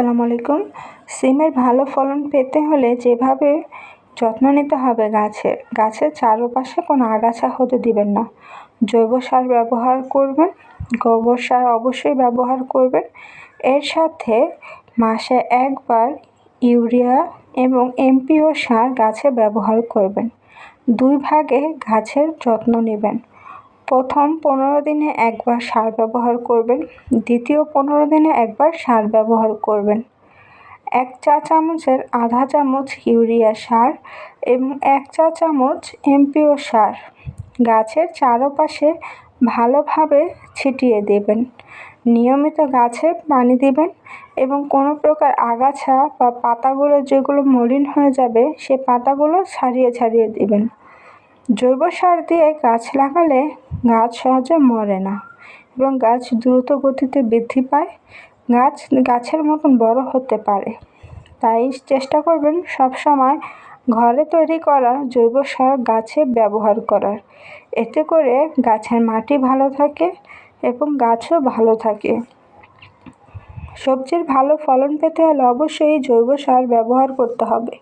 আসসালামু আলাইকুম। সিমের ভালো ফলন পেতে হলে যেভাবে যত্ন নিতে হবে গাছের চারপাশে কোনো আগাছা হতে দিবেন না। জৈব সার ব্যবহার করবেন, গোবর সার অবশ্যই ব্যবহার করবেন। এর সাথে মাসে একবার ইউরিয়া এবং এমপিও সার গাছে ব্যবহার করবেন। 2 ভাগে গাছের যত্ন নেবেন। প্রথম 15 দিনে একবার সার ব্যবহার করবেন, দ্বিতীয় 15 দিনে একবার সার ব্যবহার করবেন। 1 চা চামচের আধা চামচ ইউরিয়া সার এবং 1 চা চামচ এমপিও সার গাছের চারপাশে ভালোভাবে ছিটিয়ে দেবেন। নিয়মিত গাছে পানি দিবেন এবং কোনো প্রকার আগাছা বা পাতাগুলো যেগুলো মলিন হয়ে যাবে সে পাতাগুলো ছাড়িয়ে দিবেন। জৈব সার দিয়ে গাছ লাগালে গাছ সহজে মরে না এবং গাছ দ্রুত গতিতে বৃদ্ধি পায়, গাছের মতন বড় হতে পারে। তাই চেষ্টা করবেন সবসময় ঘরে তৈরি করা জৈব সার গাছে ব্যবহার করার। এতে করে গাছের মাটি ভালো থাকে এবং গাছও ভালো থাকে। সবজির ভালো ফলন পেতে হলে অবশ্যই জৈব সার ব্যবহার করতে হবে।